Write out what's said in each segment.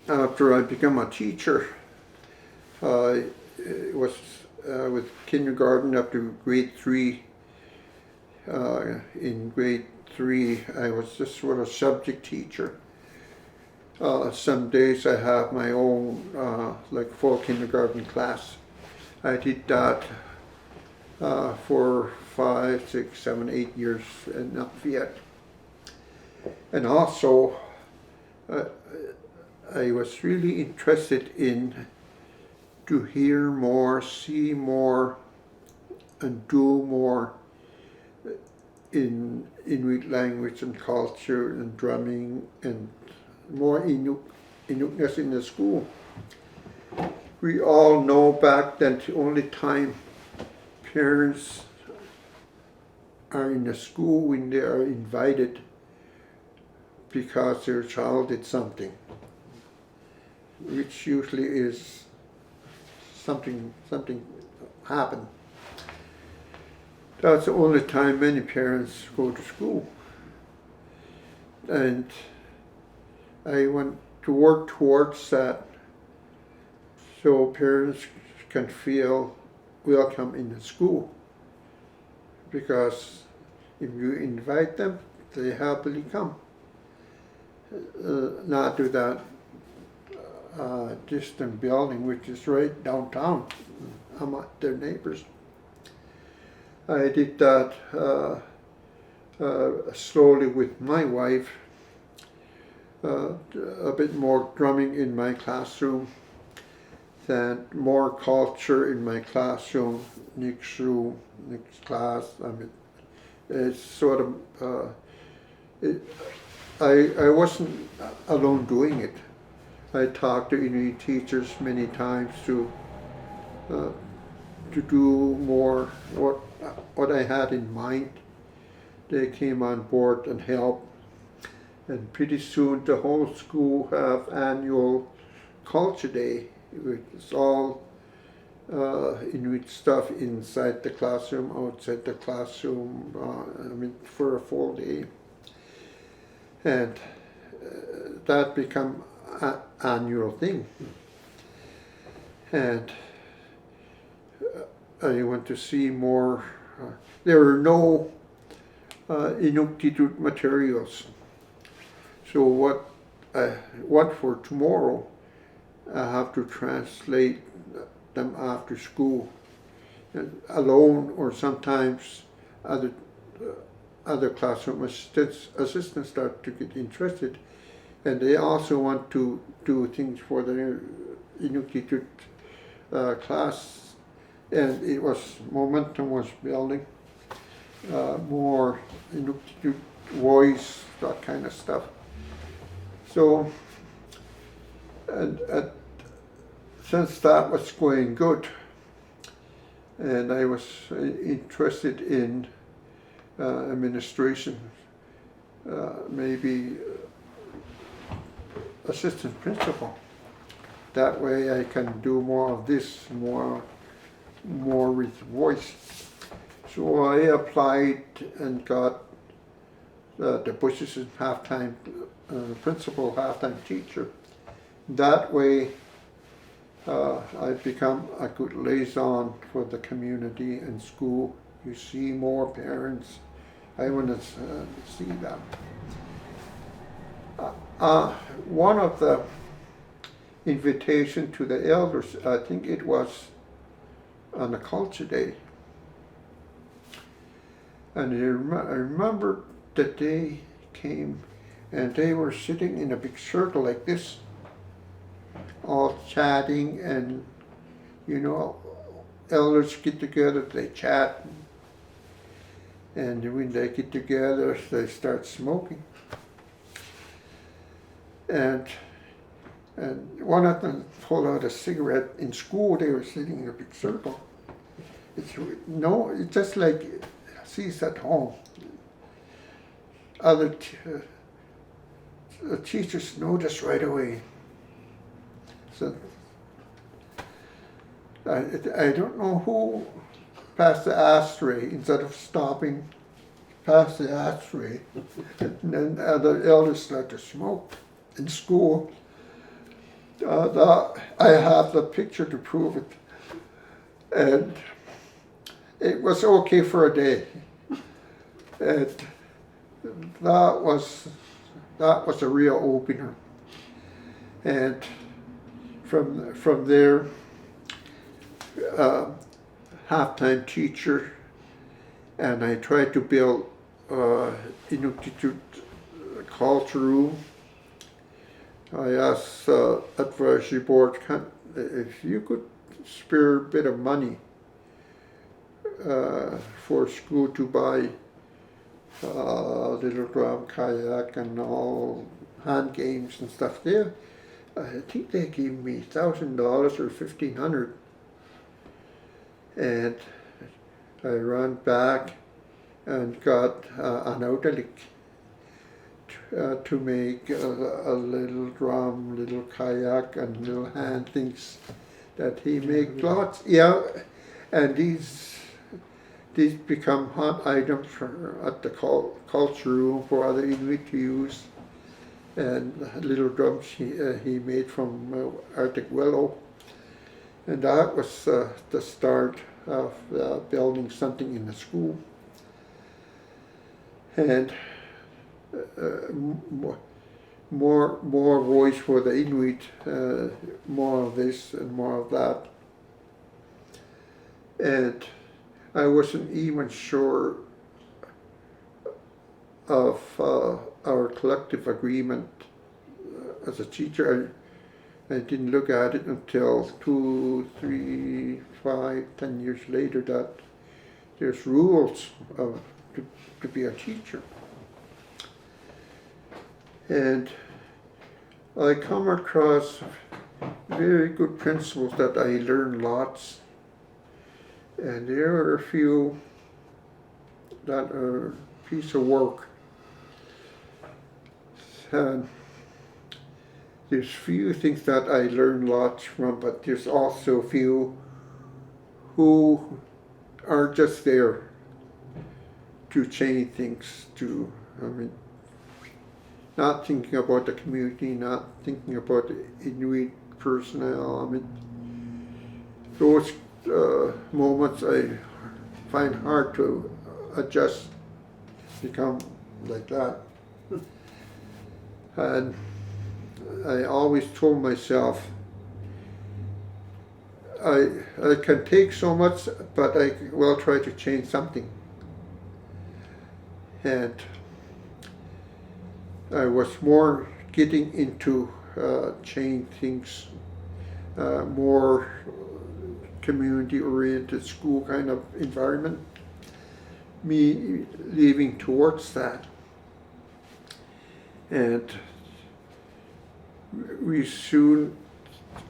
After I became a teacher, I was with kindergarten up to grade 3. In grade 3, I was just sort of subject teacher. Some days I have my own like full kindergarten class. I did that for 5, 6, 7, 8 years in Lafayette. And also, I was really interested in to hear more, see more, and do more in Inuit language and culture and drumming and more Inuitness in the school. We all know back then the only time parents are in the school when they are invited because their child did something, which usually is something happened. That's the only time many parents go to school. And I want to work towards that so parents can feel welcome in the school. Because if you invite them, they happily come. Not to that distant building, which is right downtown. I'm at their neighbors. I did that slowly with my wife. A bit more drumming in my classroom, then more culture in my classroom, next room, next class. I mean, it's sort of, I wasn't alone doing it. I talked to Inuit teachers many times to do more what I had in mind. They came on board and helped. And pretty soon the whole school have annual culture day, which is all Inuit stuff inside the classroom, outside the classroom, I mean for a full day. And that become an annual thing. And I want to see more. There are no Inuktitut materials. So what for tomorrow, I have to translate them after school, alone, or sometimes other classroom assistants start to get interested, and they also want to do things for their Inuktitut class, and it was momentum was building, more Inuktitut voice, that kind of stuff. So, and since that was going good, and I was interested in administration, maybe assistant principal. That way I can do more of this, more with voice. So I applied and got the position half-time principal, half-time teacher. That way I've become a good liaison for the community and school. You see more parents. I want to see them. One of the invitation to the elders, I think it was on a culture day. And I remember that they came and they were sitting in a big circle like this, all chatting, and you know, elders get together, they chat, and when they get together, they start smoking. And one of them pulled out a cigarette. In school, they were sitting in a big circle. It's no, it's just like she's at home. Other teachers notice right away. So I don't know who passed the ashtray instead of stopping past the ashtray. And then the elders start to smoke in school. I have the picture to prove it. And it was okay for a day. And that was a real opener. And from there, half-time teacher, and I tried to build Inuit culture room. I asked advisory board if you could spare a bit of money for school to buy little drum kayak and all hand games and stuff there. I think they gave me $1,000 or $1,500, and I ran back and got an elder to make a little drum, little kayak, and little hand things that he made lots. Yeah, and these become hot items at the culture room for other Inuit to use. And little drums he made from Arctic willow. And that was the start of building something in the school. And more voice for the Inuit, more of this and more of that. And I wasn't even sure of our collective agreement as a teacher. I didn't look at it until 2, 3, 5, 10 years later that there's rules to be a teacher. And I come across very good principles that I learned lots, and there are a few that are a piece of work. And there's few things that I learned lots from, but there's also a few who are just there to change things, not thinking about the community, not thinking about the Inuit personnel. Those moments I find hard to adjust, become like that. And I always told myself, I can take so much, but I will try to change something. And I was more getting into change things, more community-oriented school kind of environment, me leaving towards that. And we soon,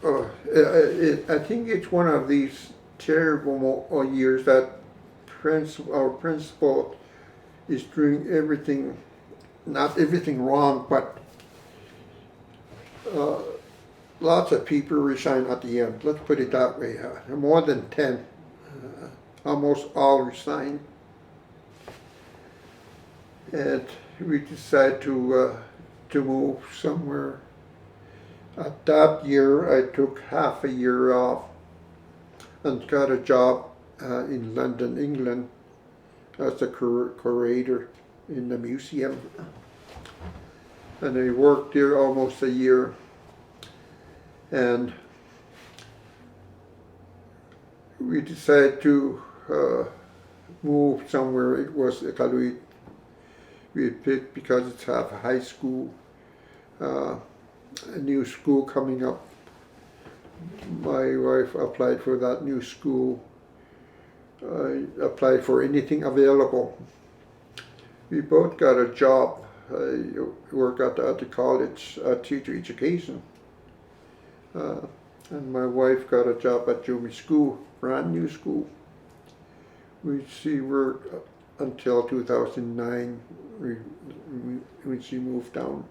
I think it's one of these terrible years that our principal is doing everything, not everything wrong, but lots of people resign at the end. Let's put it that way. More than 10, almost all resign. And we decided to move somewhere. At that year, I took half a year off and got a job in London, England, as a curator in the museum. And I worked there almost a year. And we decided to move somewhere. It was Iqaluit. We had picked because it's half a high school, a new school coming up. My wife applied for that new school. I applied for anything available. We both got a job. I work at the college, teacher education. And my wife got a job at Jumi School, brand new school. she worked until 2009 when she moved down.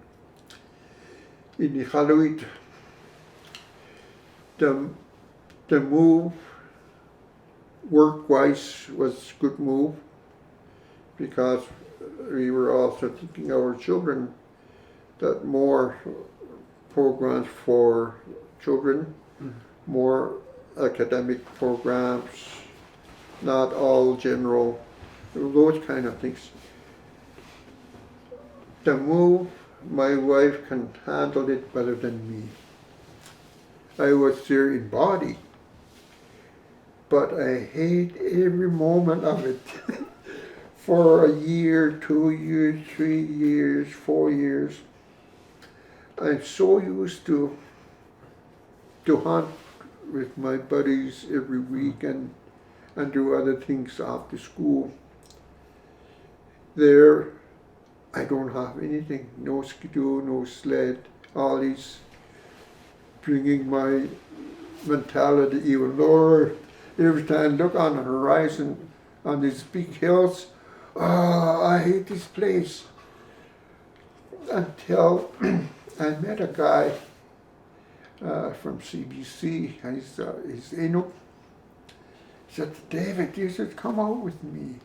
In Inuit, the move work-wise was a good move because we were also thinking our children that more programs for children, more academic programs, not all general, those kind of things. The move, my wife can handle it better than me. I was there in body, but I hate every moment of it. For a year, 2 years, 3 years, 4 years, I'm so used to hunt with my buddies every weekend and do other things after school. There, I don't have anything, no skidoo, no sled, all these, bringing my mentality even lower. Every time I look on the horizon, on these big hills, I hate this place. Until I met a guy from CBC, he's Inuit. He said, David, you should come out with me.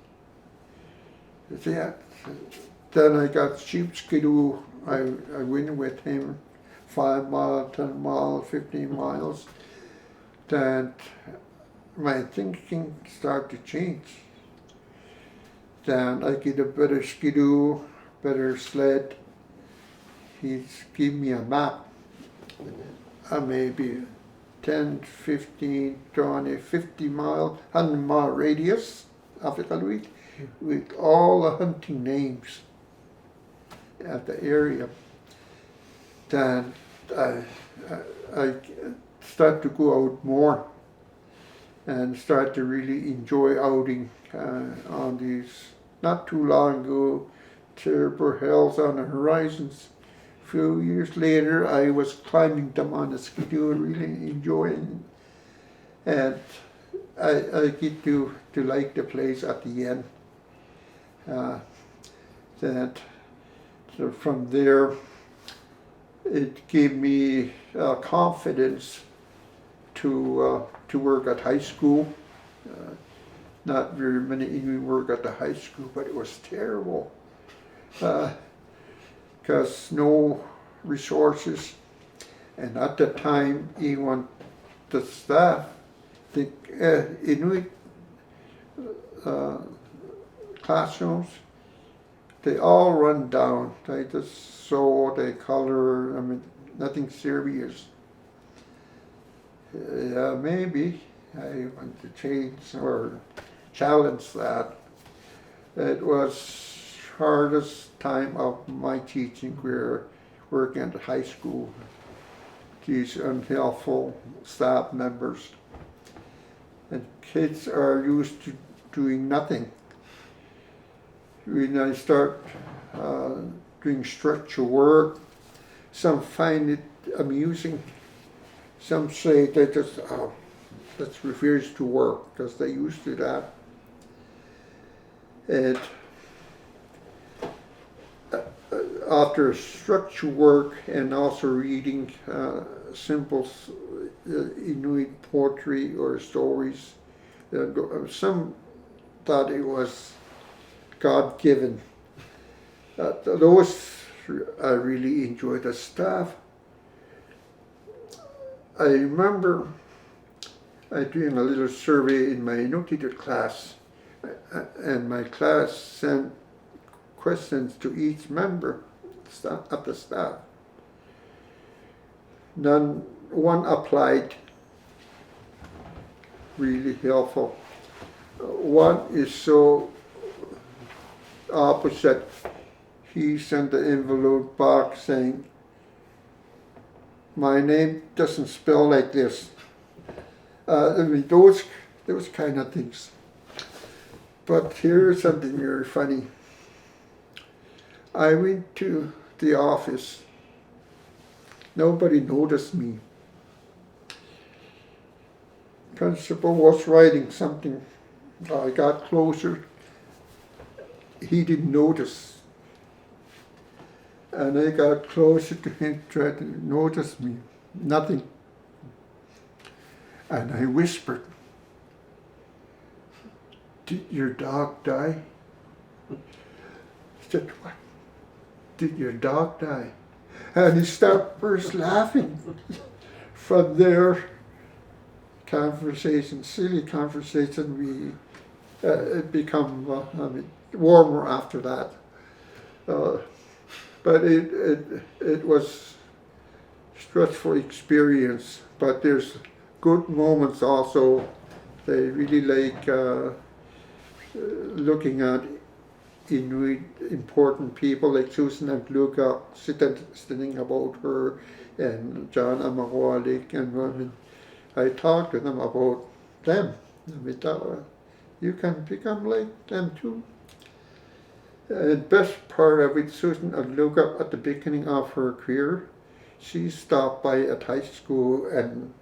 I said, yeah. Then I got cheap skidoo. I went with him 5 miles, 10 miles, 15 miles. Then my thinking started to change. Then I get a better skidoo, better sled. He's give me a map, maybe 10, 15, 20, 50 mile, 100 mile radius of Inuit with all the hunting names at the area. Then I start to go out more and start to really enjoy outing on these. Not too long ago, terrible hills on the horizons. A few years later, I was climbing them on the skidoo, really enjoying, and I get to like the place at the end. So from there, it gave me confidence to work at high school. Not very many Inuit work at the high school, but it was terrible because no resources. And at the time, even the staff, the Inuit classrooms, they all run down. They just sew, they color, I mean, nothing serious. Maybe I want to change or challenge that. It was hardest time of my teaching career, working at high school. These unhelpful staff members. And kids are used to doing nothing. When I start doing structural work, some find it amusing. Some say they just, let's refuse to work because they're used to that. And after structural work and also reading simple Inuit poetry or stories, some thought it was God-given. Those I really enjoyed. The staff, I remember doing a little survey in my Inuit class, and my class sent questions to each member of the staff. One applied, really helpful. One is so opposite. He sent the envelope back saying, my name doesn't spell like this. I mean, those kind of things. But here's something very funny. I went to the office. Nobody noticed me. Principal was writing something I got closer. He didn't notice. And I got closer to him, tried to notice me. Nothing. And I whispered, "Did your dog die?" He said, "What? Did your dog die?" And he started burst laughing. From there, conversation, silly conversation, it become warmer after that. But it was stressful experience. But there's good moments also. They really like looking at Inuit important people like Susan and Luca, studying about her, and John Amarwalik, and women. I talked to them about them. And we thought, you can become like them too. The best part of it, Susan and Luca, at the beginning of her career, she stopped by at high school and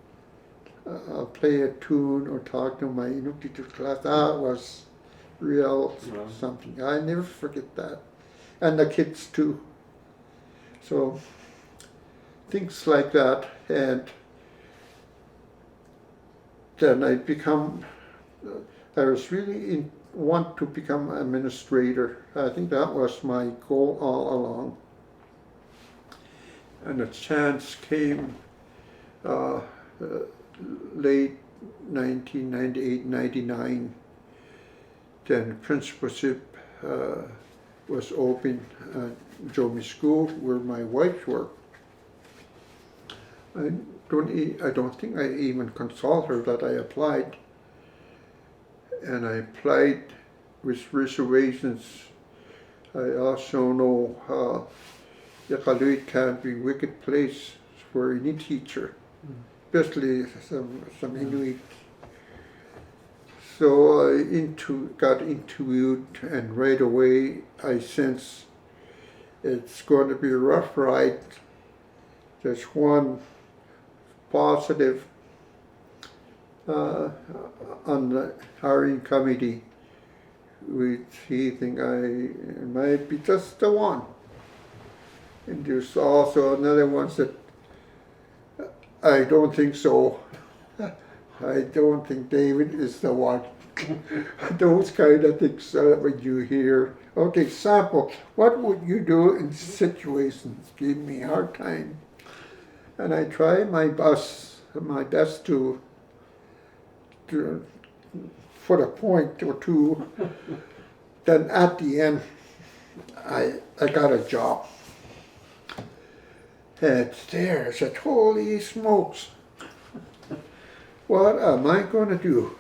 play a tune or talk to my Inuit teacher class. That was real something. I never forget that. And the kids too. So things like that. And then I was really want to become an administrator. I think that was my goal all along. And a chance came late 1998-99. Then principalship was open at Jomi School where my wife worked. I don't think I even consulted her that I applied. And I applied with reservations. I also know Inuit can be a wicked place for any teacher, especially some Inuit. So I got interviewed, and right away I sensed it's going to be a rough ride. There's one positive on the hiring committee, which he think I might be just the one. And there's also another one that I don't think so. I don't think David is the one. Those kind of things when you hear. Okay, sample. What would you do in situations? Give me a hard time. And I try my best to put a point or two. Then at the end, I got a job. And there, I said, holy smokes. What am I going to do?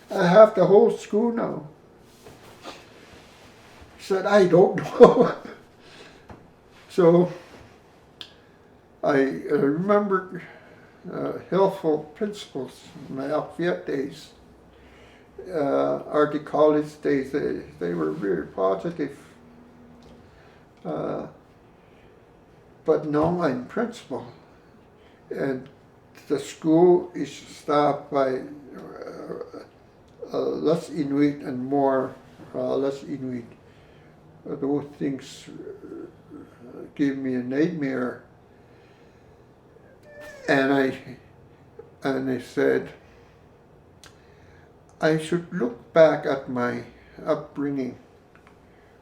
I have the whole school now. He said, I don't know. So I remember helpful principals in my Ahiarmiut days, Art College days. They were very positive. But now I'm principal, and the school is staffed by less Inuit and more less Inuit. Those things give me a nightmare. And I said, I should look back at my upbringing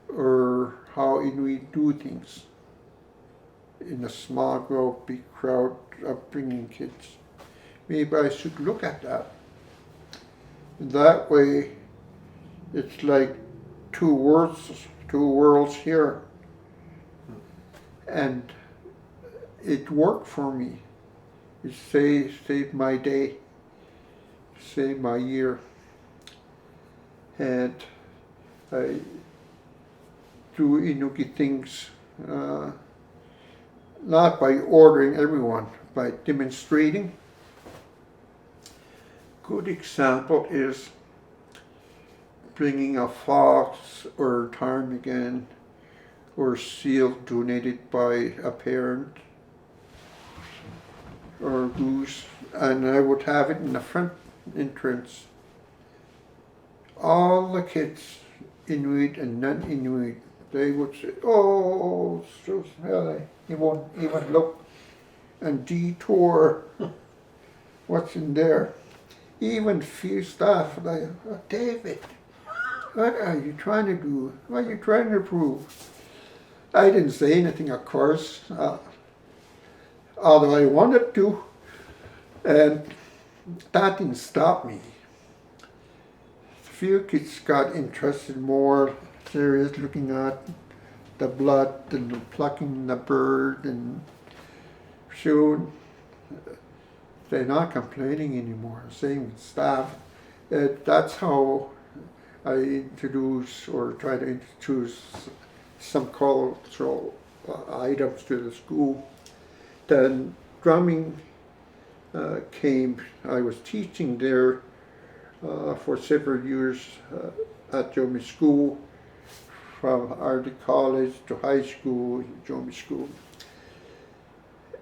or how Inuit do things in a small group, big crowd, upbringing kids. Maybe I should look at that. That way, it's like two worlds here. And it worked for me. It saved my day, saved my year. And I do Inuki things, not by ordering everyone, by demonstrating. Good example is bringing a fox or ptarmigan or seal donated by a parent or goose, and I would have it in the front entrance. all the kids, Inuit and non-Inuit, they would say, oh, so silly. He won't even look and detour what's in there. Even few staff like, oh, David, what are you trying to do? What are you trying to prove? I didn't say anything, of course, although I wanted to, and that didn't stop me. A few kids got interested more, serious, looking at the blood and the plucking the bird, and soon they're not complaining anymore. Same with staff. That's how I introduce or try to introduce some cultural items to the school. Then drumming came. I was teaching there for several years at Jomi School, from early college to high school, Jomi School.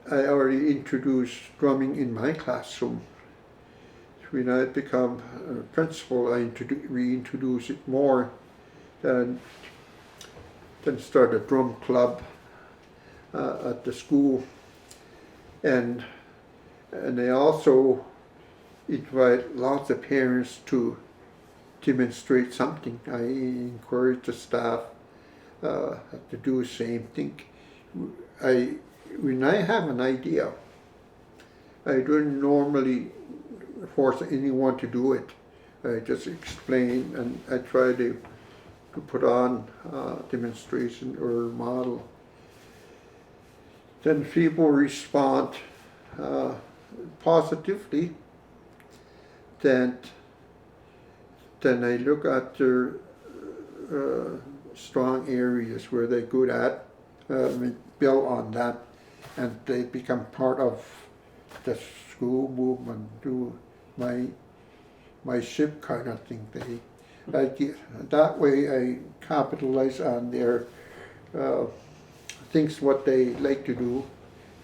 I already introduced drumming in my classroom. When I become a principal, I reintroduce it more, and then start a drum club at the school, and I also invite lots of parents to demonstrate something. I encourage the staff to do the same thing. When I have an idea, I don't normally force anyone to do it. I just explain, and I try to put on demonstration or model. Then people respond positively. Then I look at their strong areas where they're good at, build on that, and they become part of the school movement, do my ship kind of thing. That way I capitalize on their things, what they like to do,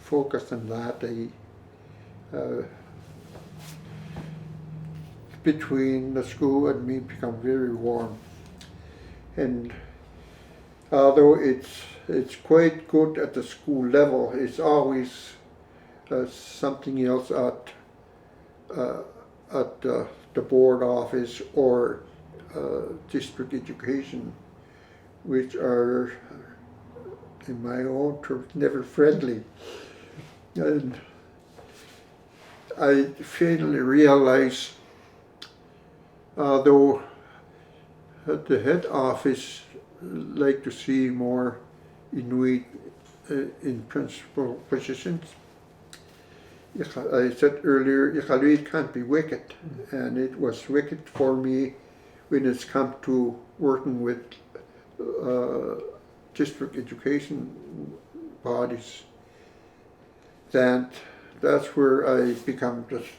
focus on that. Between the school and me become very warm. And although it's quite good at the school level, it's always something else at the board office or district education, which are, in my own terms, never friendly. And I finally realize, although at the head office like to see more Inuit in principal positions, I said earlier, Inuit can't be wicked, and it was wicked for me when it's come to working with district education bodies. That's where I become just.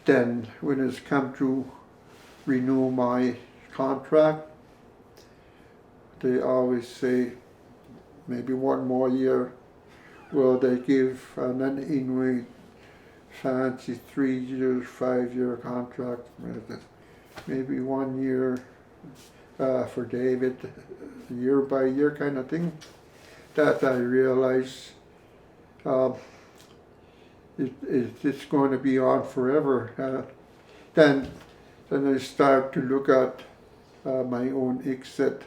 Then when it's come to renew my contract, they always say maybe one more year. Well, they give an Inuit fancy 3 years, 5-year contract, maybe 1 year for David, year by year kind of thing. That I realize it's going to be on forever. Then I start to look at my own exit,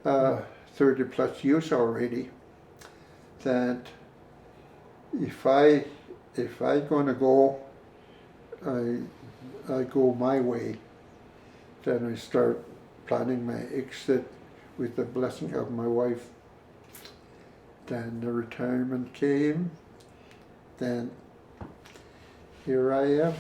30 plus years already. That if I gonna go, I go my way. Then I start planning my exit with the blessing of my wife. Then the retirement came. Then here I am.